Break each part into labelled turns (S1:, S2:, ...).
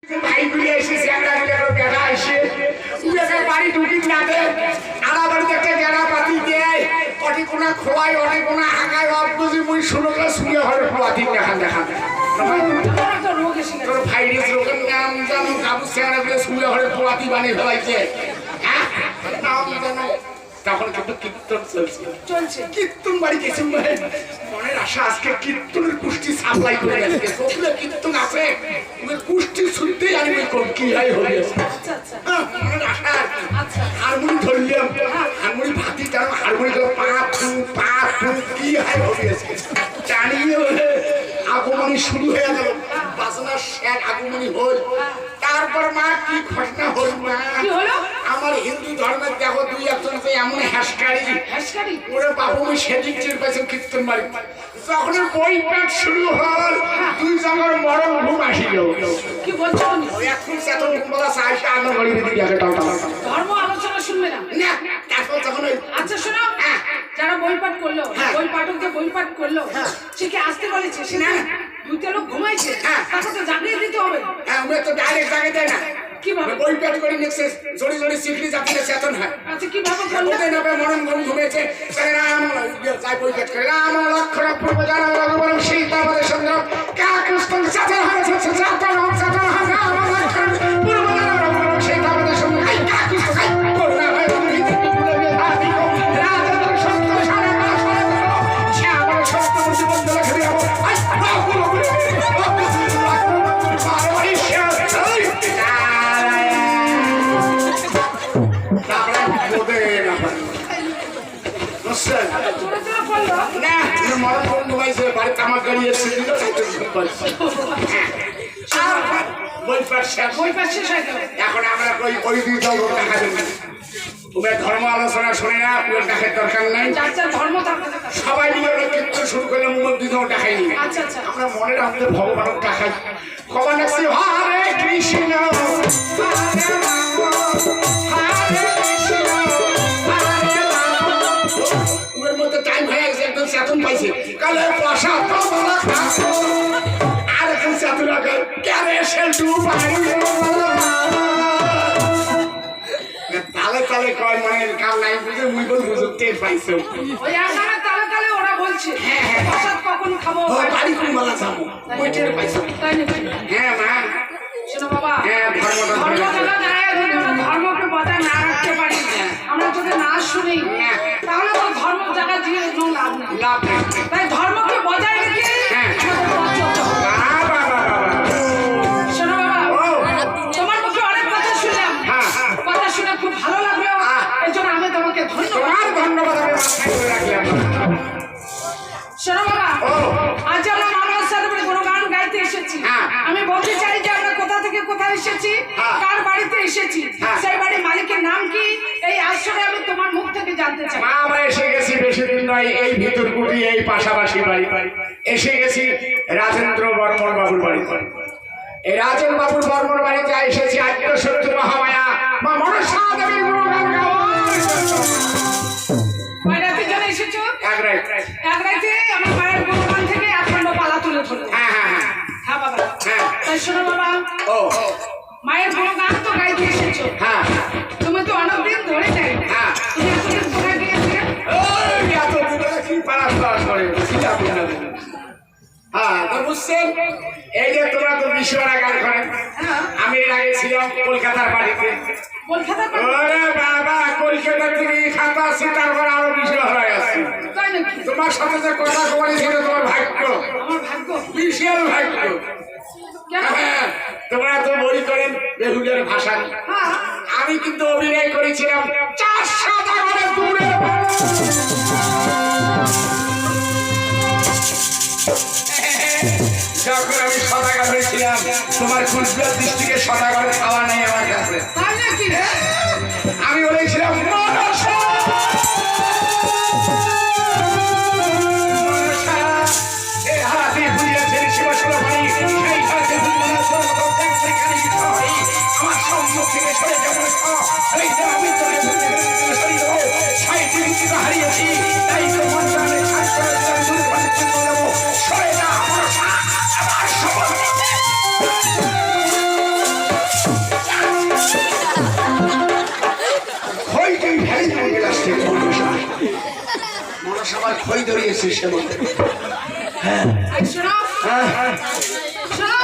S1: ভাই গুলি এসে স্যাংরা গুলি বেড়া এসে উড়ে বাড়ি ঢুকি না দে আড়া বাড়িতে একটা গেড়া পাতি দেয় অনেক কোনা খোয়াই অনেক কোনা হাঁকায় অবুঝি মুই শুনলে শুনে হলে খোয়া দিন দেখান তোর ভাইরে রোগের নাম জানো গাবু স্যাংরা গুলি শুনে হলে খোয়া দি বানিয়ে ফেলাইছে হ্যাঁ নাম জানো তখন কিন্তু কীর্তন চলছে কীর্তন বাড়ি গেছে মনের আশা আজকে কীর্তনের পুষ্টি সাপ্লাই করে গেছে সকলে কীর্তন আছে পুষ্টি শুনতেই আমি কি হয় হবে মনের আশা হারমোনি ধরলাম হারমোনি ভাতি টানো হারমোনি গেল পা কি হয় হবে জানিয়ে আগমনী শুরু হয়ে গেল বাজনার শেখ আগমনী হল তারপর মা কি ঘটনা হল মা আমার হিন্দু ধর্মের দেখো দুই একজন এমন হ্যাসকারি ওরে বাবু আমি সেদিক চেয়ে পাইছি কীর্তন বাড়ি যখন বই পাঠ শুরু হল দুই জনের মরণ ঘুম আসিল
S2: কি বলছো
S1: এখন চেতন বলা চাইছে আমার ঘরে দিকে আগে
S2: ধর্ম আলোচনা শুনবে না
S1: তারপর তখন
S2: আচ্ছা শোনো যারা বই পাঠ করলো বই পাঠক যে বই পাঠ করলো সে কি আসতে বলেছে সে না দুইটা লোক ঘুমাইছে তাকে তো জাগিয়ে দিতে হবে
S1: আমি তো ডাইরেক্ট জাগিয়ে দেয় না
S2: কিভাবে
S1: বই পাঠ করে নিচ্ছে জড়ি শিখলি যাতে চেতন হয়
S2: আচ্ছা কিভাবে করলো
S1: ওদের নবে মরণ ঘুম ঘুমেছে রাম যাই বই পাঠ করে রাম লক্ষ্মণ পূর্ব জানা রঘুবর সীতা বলে সুন্দর কাকৃষ্ণ চেতন হয় চেতন হয় রাম লক্ষ্মণ পূর্ব জানা রঘুবর সীতা বলে সুন্দর এই কাকৃষ্ণ এই করুণা হয় এখন আমরা ওই দুই দল দেখা দেবো তোমার ধর্ম আলোচনা শুনে না ওর দেখার দরকার নাই সবাই মিলে ওরা কীর্তন শুরু করলে মুখ দিতেও দেখাইনি আমরা মনের আমাদের ভগবান দেখাই খবর রাখছি হরে কৃষ্ণ হরে রাম হরে কৃষ্ণ হরে রাম ওর মধ্যে টাইম হয়ে গেছে একদম চেতন পাইছে কালে পয়সা তো আর এখন চেতন আগে ক্যারে সেলটু পাই তালে তালে কয় মানের কাল নাই বুঝে মুই বল বুঝতে পাইছো
S2: ওই আসামে তালে তালে ওরা বলছে প্রসাদ কখন খাবো
S1: বাড়ি কোন মালা যাবো ওইটার পাইছো
S2: তাই নাকি
S1: হ্যাঁ মা
S2: শোনো বাবা ধর্মকে বজায় না রাখতে পারি আমরা যদি না শুনি তাহলে তো ধর্ম জায়গা দিয়ে কোনো লাভ নেই তাই ধর্মকে বজায় রেখে শোনো বাবা তোমার মুখে অনেক কথা শুনলাম কথা শুনে খুব ভালো লাগলো এই জন্য আমি তোমাকে ধন্যবাদ শোনো বাবা আজ আমরা মামার সাথে কোনো গান গাইতে এসেছি আমি বলতে চাই যে আমরা কোথা থেকে কোথায় এসেছি কার বাড়িতে এসেছি সেই বাড়ির মালিকের নাম কি এই আসলে আমি তোমার মুখ থেকে জানতে চাই
S1: মা আমরা এসে গেছি বেশি দিন নয় এই ভিতরকুটি এই পাশাপাশি বাড়ি এসে গেছি রাজেন্দ্র বর্মন বাবুর বাড়ি এই রাজেন বাবুর বর্মন বাড়িতে এসেছি আদ্য সত্য মহামায়া মা মনসা দেবীর গুণগান গাওয়ার
S2: কয় রাতের জন্য এসেছো
S1: এক
S2: রাতে আমার মায়ের গুণগান থেকে আখণ্ড পালা তুলে ধরো হ্যাঁ বাবা তাই শোনো বাবা মায়ের গুণগান তো গাইতে এসেছো তুমি তো অনেকদিন ধরে যাই তুমি এতদিন কোথায় গিয়েছিলে
S1: কি পাড়া করে তো বুঝছেন এই যে তোমরা তো বিশ্বরা গান করেন আমি এর আগে ছিলাম কলকাতার বাড়িতে ওরে বাবা কলকাতা থেকে খাতা আছে তারপর আরো বিষয় হয়ে আছে তোমার সাথে যে কথা বলেছিল তোমার ভাগ্য বিশাল ভাগ্য তোমরা তো বই করেন বেহুলের ভাষা আমি কিন্তু অভিনয় করেছিলাম 400 টাকা দূরে যখন আমি সদাগর হয়েছিলাম তোমার কুচবিহার ডিস্ট্রিক্টের সদাগরের খাওয়া নেই আমার কাছে আমি বলেছিলাম আমার সম্মুখ থেকে সরে যাবো হারিয়েছি তাই তো মন্ত্রালয় সরে না আবার খই ধরিয়েছে সে বলতে।
S2: এই শোনো শোনো,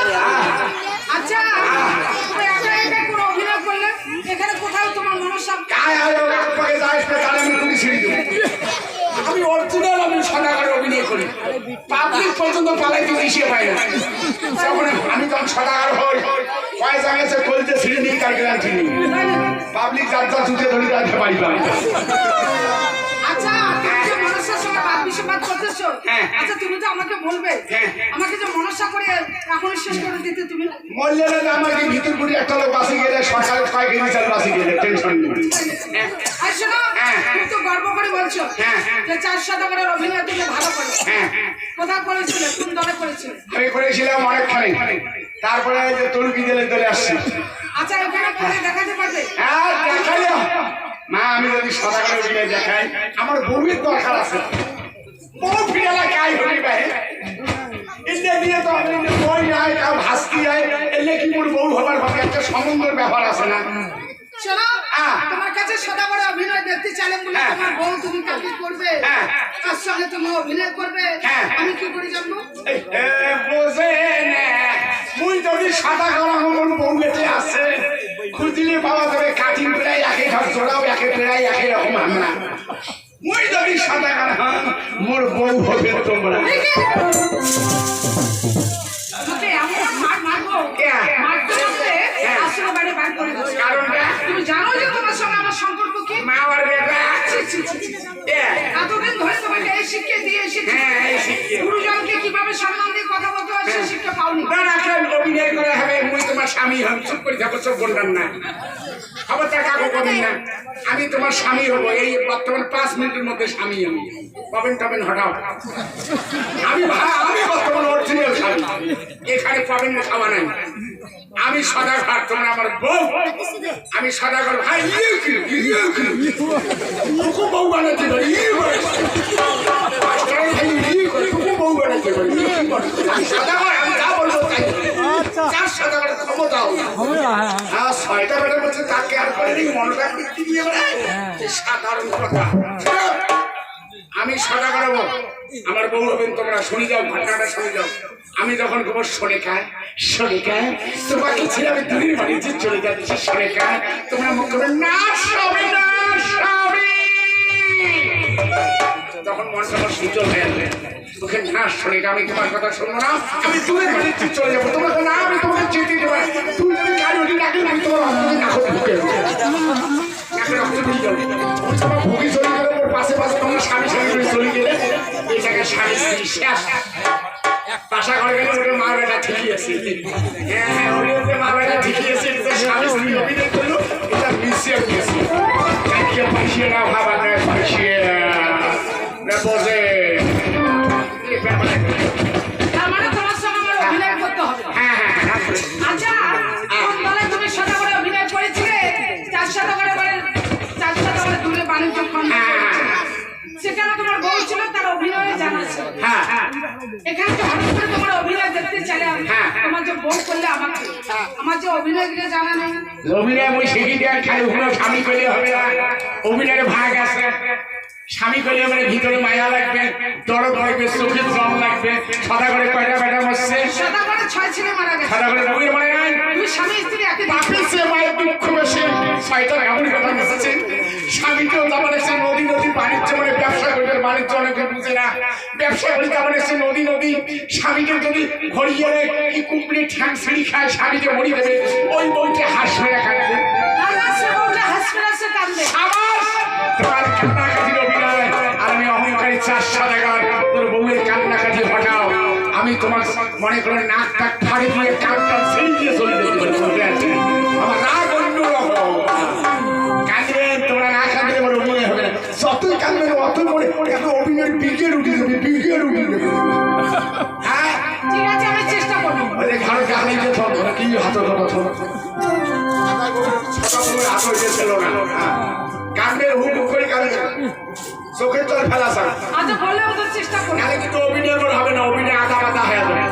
S2: আচ্ছা তুমি একা একা কোনো অভিনয় করলে এখানে কোথাও তোমার মনসা
S1: আমি অরিজিনাল, আমি সদাগর অভিনয় করি, পাবলিক পর্যন্ত পালাইতে দিশে পাই না। যখন আমি তখন সদাগর হই, পয়সা গেছে কলতে ছিঁড়ে নিই, তার গ্যারান্টি নেই। পাবলিক যাত্রা জুতে ধরে রাখতে পারি না।
S2: আচ্ছা তুমি যে মনসার সঙ্গে বাদ বিসম্বাদ করতেছো, আচ্ছা তুমি তো আমাকে বলবে, আমাকে যে মনসা করে এখন শেষ করে দিতে তুমি
S1: মরলে না আমাকে ভিতর করে একটা লোক বাসে গেলে সকালে 6 কেজি চাল বাসে গেলে টেনশন নেই।
S2: আর শোনো, তুমি তো গর্ব করে বলছো যে 4 সদাগরের অভিনয় তুমি ভালো করো। কোথাও করেছিলে, কোন দলে করেছিলে?
S1: আমি করেছিলাম অনেকখানি, তারপরে যে তুর্কি জেলে চলে আসছি।
S2: আচ্ছা এখানে করে দেখাতে পারবে?
S1: হ্যাঁ দেখাইও মা, আমি যদি সদাগর অভিনয় দেখাই আমার বউয়ের দরকার আছে। বউ ফিরালা কাই হবি ভাই, ইন্ডিয়া দিয়ে তো আমি বই নাই, কাউ ভাস্তি যায়, এলে কি মোর বউ হবার ভাবে একটা সমুদ্রের ব্যাপার আছে না?
S2: শোনো, তোমার কাছে সদাগরের অভিনয় দেখতে চাইলে বলে তোমার বউ তুমি কাকে করবে, তার সঙ্গে তুমি অভিনয় করবে, আমি কি করে জানবো?
S1: বোঝে না, মুই যদি সদাগর আমার বউ বেঁচে আছে, খুঁজলে পাওয়া যাবে কাটিং প্রায় একই ঘর জোড়াও একে প্রায় একই রকম আমরা। মুই যদি সদাগর মোর বউ হবে তোমরা।
S2: তোকে এমন মার মারবো, মারতে মারতে আসলে বাইরে বার করে দেবো।
S1: কারণটা
S2: তুমি জানো যে তোমার সঙ্গে আমার সম্পর্ক কি?
S1: মা আর বেটা
S2: এতদিন ধরে তোমাকে এই শিক্ষা দিয়ে এসেছি, গুরুজনকে কিভাবে সম্মান দিয়ে কথা বলতে হয় সেই শিক্ষা পাওনি।
S1: না না, কেন অভিনয় করা হবে? মুই তোমার স্বামী হব, চুপ করে থাকো, চোখ বলবেন না, খবরটা কাকু কবেন না। আমি তোমার স্বামী হবো, এই বর্তমান 5 মিনিটের মধ্যে স্বামী হবো। কবেন টবেন হটাও, আমি বর্তমান অরিজিনাল স্বামী, এখানে পাবেন না খাওয়া নাই। আমি সদাগর, তোমরা আমার বউ। আমি সদাগর ভাই, বউ বানাতে পারি, বউ বানাতে পারি। আমি সদাগর, আমি যা বলবো তাই। চার সদাগরের ক্ষমতা ছয়টা বেটার মধ্যে তাকে আর করে মনটা বৃত্তি দিয়ে বেড়ায়, সাধারণ কথা। আমি সদাগর হবো, আমার বউ হবেন তোমরা। শুনে যাও, ঘটনাটা শুনে যাও। আমি যখন গোবর সরেখা তোমাকে ছেড়ে আমি দূরের বাড়িতে চলে যাচ্ছি, সরেখা তোমরা মুখ করবে না স্বামী, না স্বামী। তখন মনটা আমার সুযোগ হয়ে যাবে, তোকে না সরেখা আমি তোমার কথা শুনবো না, আমি দূরের বাড়িতে চলে যাবো। তোমাকে না, আমি তোমাকে যেতে দেবো। তুই যদি গাড়ি উঠে ডাকলে আমি তোমার অন্তরে নাক ঢুকে যাবো, নাকে রক্ত ঢুকে যাবো। তোমার ভুগি চলে গেলে ওর পাশে পাশে তোমার স্বামী স্বামী চলে গেলে এই জায়গায় স্বামী স্ত্রী শেষ। বাসা ঘরে গেলে ওদের মা বেটা ঠিকই আছে। হ্যাঁ, ওদের মা বেটা ঠিকই আছে। স্বামী স্ত্রী অভিনয় করলো, এটা মিশিয়ে গেছে। কাকিয়ে পাইছিয়ে না ভাবা না, পাইছিয়ে না বোঝে।
S2: তার মানে তোমার সঙ্গে আমার অভিনয় করতে হবে। আচ্ছা, কোন দলে তুমি সদাগরে অভিনয় করেছিলে? 4 সদাগরে দূরে বাণিজ্য খন্ড, সেখানে তোমার বউ ছিল, তার অভিনয় জানা ছিল। এখানে তো হঠাৎ করে তোমার অভিনয় দেখতে চাইলে তোমার যে বউ করলে আমাকে, আমার যে অভিনয় গুলো জানা নেই।
S1: অভিনয় মই শিখি দেয়, খালি ওগুলো স্বামী করলে হবে না। অভিনয়ের ভাগ আছে। স্বামী করলে মানে ভিতরে মায়া লাগবে, দরদ লাগবে, চোখের জল লাগবে। সদাগরে কয়টা বেটা মরছে?
S2: সদাগরে 6 ছেলে মারা গেছে।
S1: সদাগরে রবির মানে নাই,
S2: তুই স্বামী স্ত্রী একই
S1: বাপের চেয়ে মায়ের দুঃখ বেশি। 6টা এমন কথা মেসেছে। স্বামীকেও যেমন এসে নদী বাণিজ্য, মানে ব্যবসা করবে, বাণিজ্য অনেকে বুঝে না। ব্যবসা করি তেমন এসে নদী। স্বামীকে যদি ঘড়িয়ে কি কুকুরে ঠ্যাং ছিঁড়ি খায়, স্বামীকে মরি দেবে, ওই বউকে হাসবে কাঁদবে। তোমার কান্নাকাটির অভিনয়, আর আমি অহংকারী 4 সদাগর, তোর বউয়ের কান্নাকাটি হটাও। আমি তোমার মনে করে নাক টাক ফাড়ি দিয়ে কানটা ছেড়ে দিয়ে চলে যেতে পারি। আমার রাগ অন্যরকম। কাঁদবেন তোমরা, না কাঁদলে আমার অভিনয় হবে না। যতই কাঁদবেন অত মনে এখন অভিনয়ের বিকে রুটি দেবে, বিকে রুটি দেবে। হ্যাঁ
S2: ঠিক আছে, আমি চেষ্টা করবো।
S1: ঘরে গালি দিয়ে ধর কি হাতের কথা ধর, হাত ছিল না। কাঁদবে হুক করে কাঁদবে, চোখের জল ফেলা স্যার।
S2: আচ্ছা বললেও তো চেষ্টা করবো।
S1: তাহলে কিন্তু অভিনয় হবে না, অভিনয় আধা বাধা হয়ে যাবে।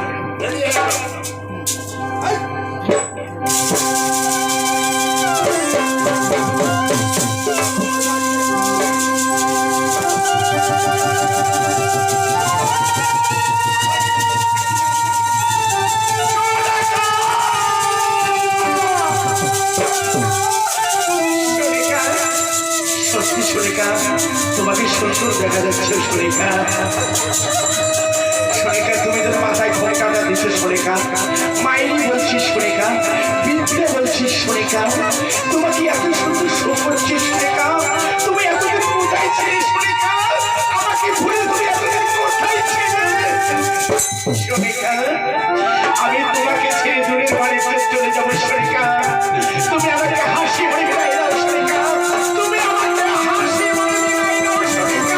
S1: তোমাকে সুন্দর দেখা যাচ্ছে সুরেখা। সুরেখা তুমি তো মাথায় ঘোমটাটা দিছো সুরেখা, মাইরি বলছিস সুরেখা, বিদ্যে বলছিস সুরেখা, তোমাকে এত সুন্দর শো করছিস সুরেখা। তুমি এতদিন কোথায় ছিলে সুরেখা? আমাকে ভুলে তুমি এতদিন কোথায় ছিলে সুরেখা? আমি তোমাকে ছেড়ে দূরের বাড়িতে চলে যাবো সুরেখা। তুমি আমাকে হাসি মনে বিদায় দাও সুরেখা। তুমি আমাকে হাসি মনে বিদায় দাও সুরেখা।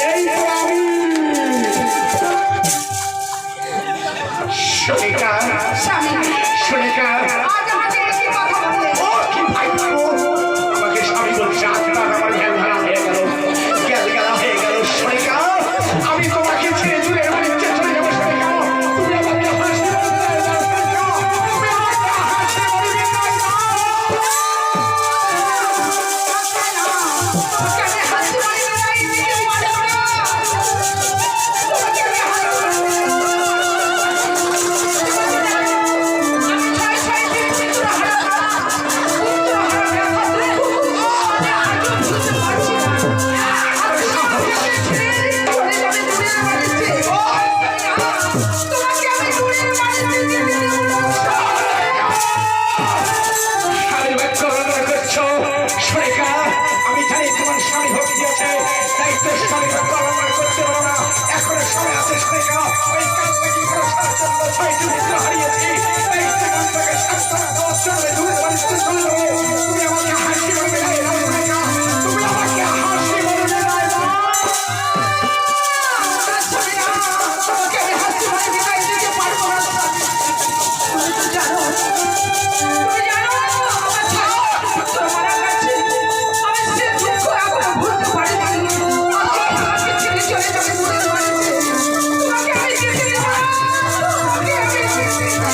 S1: এই তো আমি সুরেখা। সুরেখা
S2: আজ আমাকে কি কথা বললে?
S1: ও কি ভাগ্য! আমাকে স্বামী বলছে, আত্মা আমার জ্ঞান হারা হয়ে গেল, জ্ঞান গেলা হয়ে গেল সুরেখা। আমি তোমাকে ছেড়ে দূরের বাড়িতে চলে যাবো সুরেখা। তুমি আমাকে হাসি মনে বিদায় দাও সুরেখা। তুমি আমাকে হাসি মনে বিদায় দাও।
S2: তোমাকে আমি হাসি মনে বিদায় দিতে পারবো না। তোমাকে আমি আমি ছয় ছয় দিন চিত্রহারা ব্যথা দুঃখ আমি আজও ভুলতে পারছি না। আজ আমাকে ছেড়ে চলে যাবে দূরের বাড়িতে। তোমাকে আমি দূরের বাড়িতে যেতে দেবো না।
S1: স্বামীর বাক্য লঙ্ঘন করছো সুরেখা। আমি জানি তোমার স্বামী ভক্তি আছে, তাই তো স্বামীর বাক্য লঙ্ঘন করতে পারো না। এখনো সময় আছে সুরেখা। ওই কাজটাকে করার জন্য 6টি মিত্র হারিয়েছি, তাই সেখানটাকে সান্ত্বনা দেওয়ার জন্য দূরের বাড়িতে চলে যাবে। তুমি আমাকে হাসি মনে বিদায় দাও সুরেখা। তুমি আমাকে হাসি মনে বিদায় দাও।
S2: তোমাকে আমি হাসি মনে বিদায় দিতে পারবো না। তুমি তো জানো আমার ছোট মারা গেছে। আমি সে দুঃখ এখনো ভুলতে পারিনি। তোমাকে ছেড়ে চলে যাবে দূরের বাড়িতে। তোমাকে আমি যেতে দেব না। তোমাকে আমি যেতে দেব না।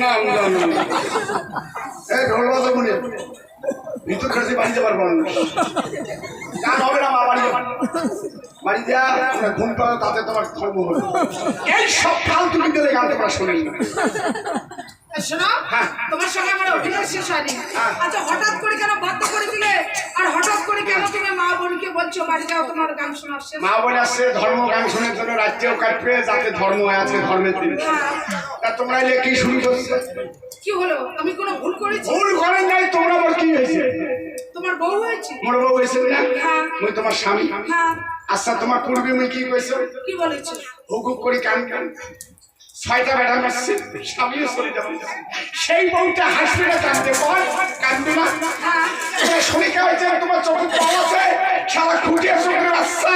S1: নাম জানো না। এই ঢোল বাজা মনে ভিতর কাছে বাড়িতে পারবো না। গান হবে না, মা বাড়ি বাড়ি যা ঘুম পাও, তাতে তোমার ধর্ম হবে। এই সব ফালতু বিদ্যালয়ে গান তোমরা শোনেন না।
S2: শোনো, তোমার সঙ্গে আমার অভিনয় শেষ হয়নি। আচ্ছা, হঠাৎ করে কেন বাধ্য করে দিলে? আর হঠাৎ করে কেন তুমি মা বোনকে বলছো বাড়ি যাও তোমার গান শোনার শেষ?
S1: মা বোন আসছে ধর্ম গান শোনার জন্য, রাজ্যেও কাটবে, যাতে ধর্ম আছে ধর্মের দিন। তা তোমরা এলে কি শুরু করছো?
S2: কি হলো? আমি কোনো ভুল করেছি?
S1: ভুল করেন নাই তোমরা। আবার কি হয়েছে?
S2: তোমার বউ হয়েছে?
S1: মোর বউ হয়েছে না?
S2: হ্যাঁ।
S1: মুই তোমার স্বামী।
S2: হ্যাঁ।
S1: আচ্ছা, তোমার পূর্বে মুই কি কইছো?
S2: কি বলেছো?
S1: হুকুক করি কান কান 6টা বেড়া মারছে, স্বামীও চলে যাবে। সেই বউটা হাসবে না কাঁদবে? বল, কাঁদবে না? তোমার শরীরটা হয়েছে, তোমার চোখে জল আছে, সারা খুঁটিয়ে চোখের বাচ্চা।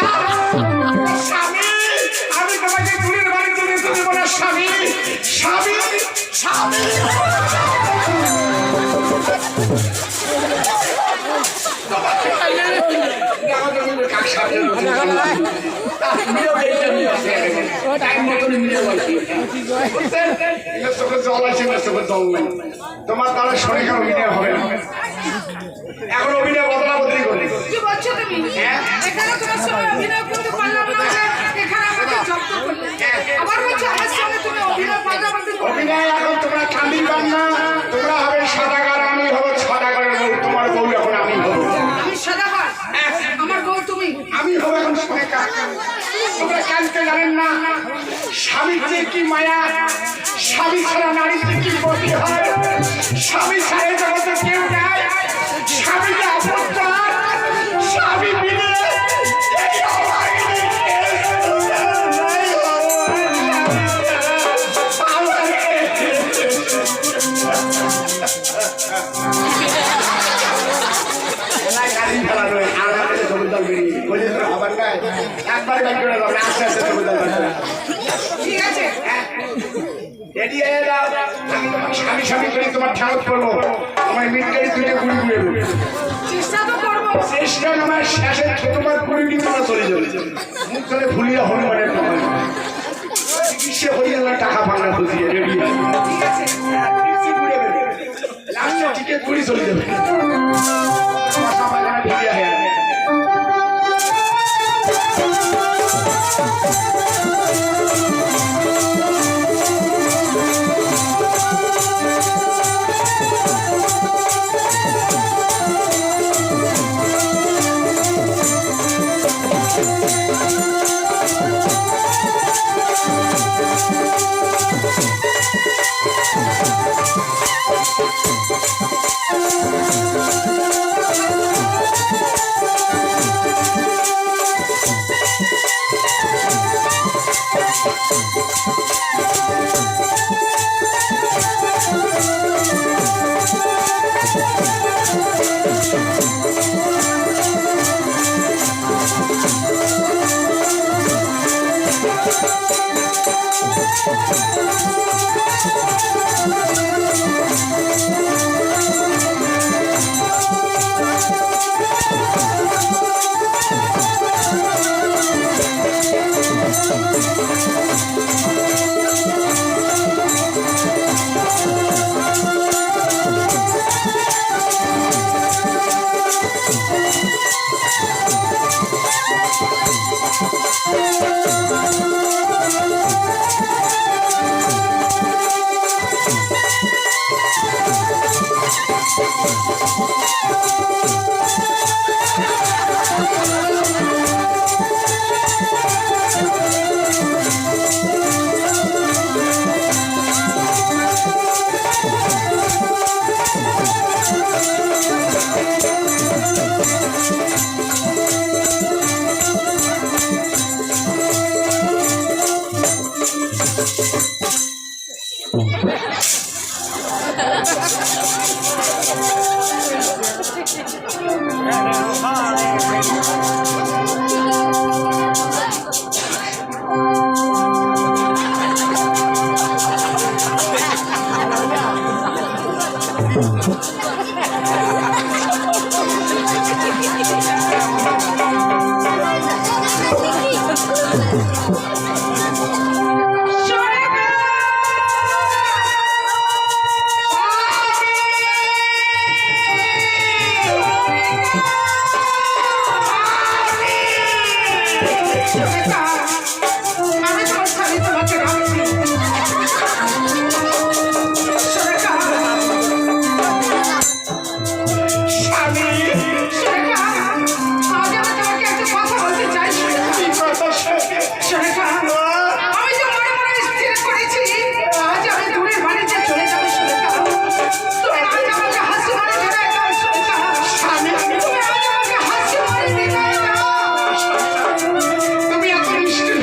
S1: স্বামী, আমি তোমাকে দূরের বাড়িতে নিতে দেবো না স্বামী। স্বামী, স্বামী। তোমার দ্বারা শরীর অভিনয় হবে না। এখন অভিনয় বদলা বদলি করি।
S2: কি বলছো তুমি? এখানে তোমার সঙ্গে অভিনয় করতে পারলাম না বলে এখানে আমাকে জব্দ করলে। আবার বলছো আমার সঙ্গে তুমি অভিনয় পাল্টাপাল্টি করবে?
S1: অভিনয় এখন তোমরা কান্দি পান না। তোমরা হবে সাদাগার, আমি হবো সাদাগারের বউ। তোমার বউ এখন আমি হবো।
S2: আমি সদাগর, আমার বউ তুমি।
S1: আমি হবো এখন সুরেখা। তোমরা কানতে জানেন না স্বামীর যে কি মায়া, স্বামী ছাড়া নারীর যে কি গতি হয়। স্বামী ছাড়া জগতে কেউ নাই। স্বামীকে আপত্তার, স্বামী মিলে এই অবাঙালি কেউ নাই
S2: ঠিক আছে,
S1: স্বামী স্বামী করে তোমার ঠাকুর করবো। আমার মিটকারি দুইটা ঘুরে ঘুরে
S2: চেষ্টা তো করবো।
S1: চেষ্টা আমার শেষে তোমার ঘুরে নিয়ে তোমরা চলে যাবে। মুখ চলে ভুলিয়া হনুমানের চিকিৎসা হয়ে গেল, টাকা ভাঙা খুঁজিয়ে রেডি
S2: ঠিক আছে,
S1: লাস্টে টিকিট ঘুরে চলে যাবে। ভুলিয়া হয়ে
S2: আমি তোমার স্বামী তোমাকে রাখছি
S1: তুমি এত মিষ্টি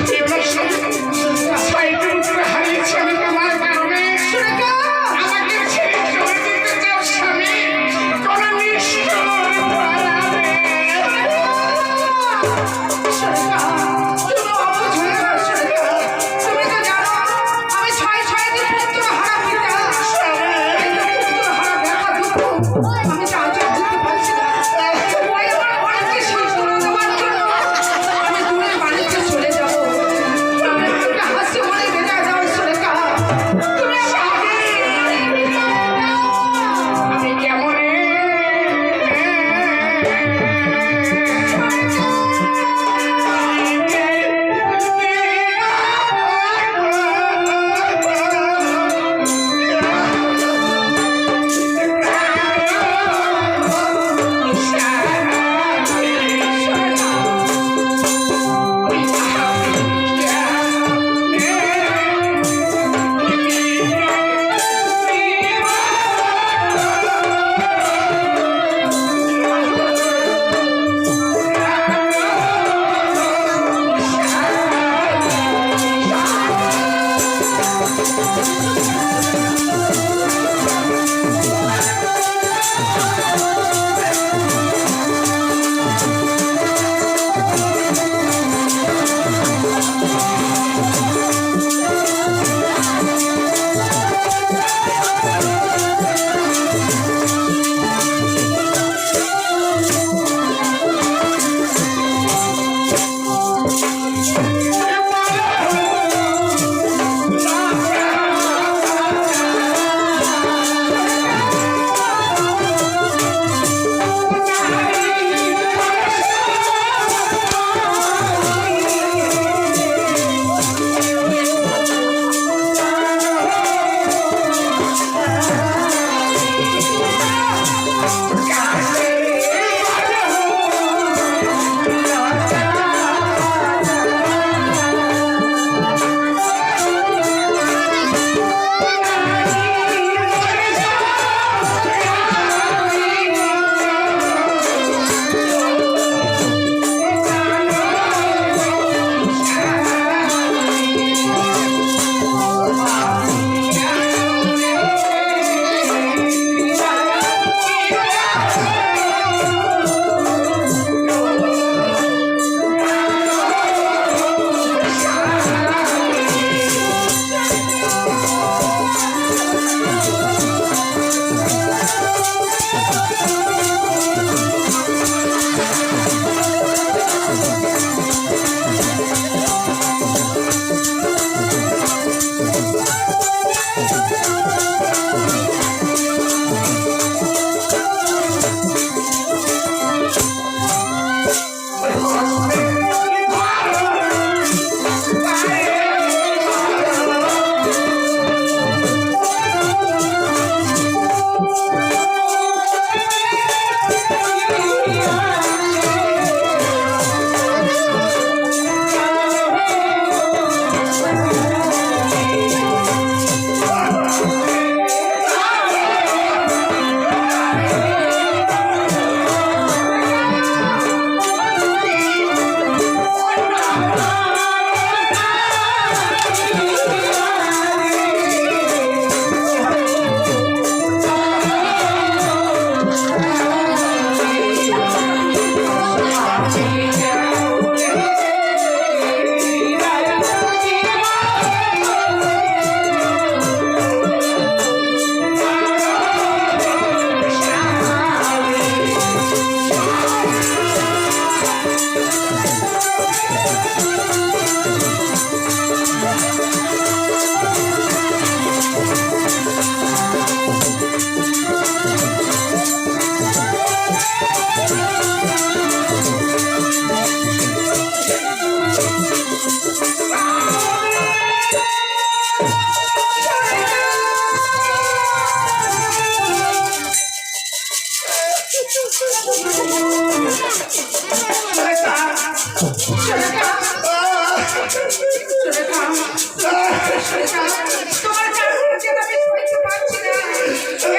S2: তোমার কাছে আমি সইতে পারছি না।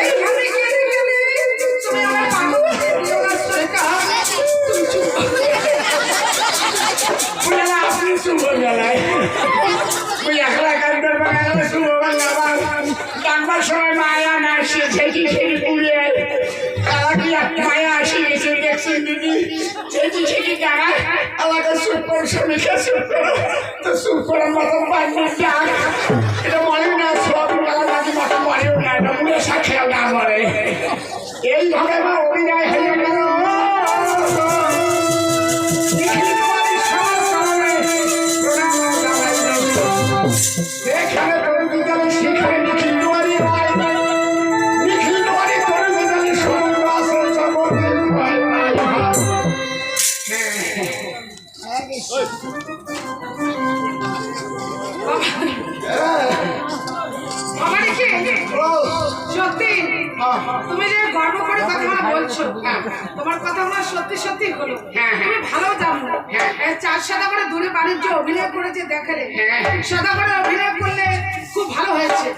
S2: এইখানে কেঁদে কেঁদে তুমি আমার পাগল করে দিও না, সুরেখা। তুমি চুপ করো।
S1: পুরানা আপনি শুভ গেলায় ওই একলা কান্দার বাগানে শুভ বাংলা ডাকবার সময় মায়া না আসে ঝেঁটি ঝেঁটি পুড়ে তারা কি একটা মায়া আসে গেছে দেখছেন দিদি ঝেঁটি ঝেঁটি ডাকা আমাকে সুখ করে সমীক্ষা সুখ করো তো সুখ করার মতন বান্নার ডাক এটা মনে না সব বেলা নাকি মতো মরেও না এটা মনে সাক্ষেও না মরে এইভাবে আমার অভিনয় হয়ে গেল সেখানে তোর বিদ্যালয় সেখানে নিখিল দুয়ারি হয় নিখিল দুয়ারি তোর বিদ্যালয় সমুদ্র আসল জগতের ভয় নাই
S2: বাবা রেখে সত্যি তুমি যে গর্ব করে কথাগুলো বলছো তোমার কথাগুলো সত্যি সত্যি হলো। তুমি ভালো জানো না চার সাদা করে দূরে বাণিজ্য অভিনয় করে যে দেখালে সাদা করে অভিনয় করলে খুব ভালো হয়েছে।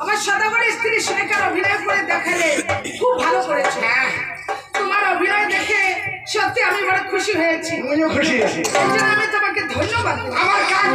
S2: আমার সাদা করে স্ত্রী সুরেখার অভিনয় করে দেখালে খুব ভালো করেছে। তোমার অভিনয় দেখে সত্যি আমি বড় খুশি হয়েছি।
S1: আমিও খুশি হয়েছি
S2: এই জন্য আমি তোমাকে ধন্যবাদ দেব।
S1: আমার কাজ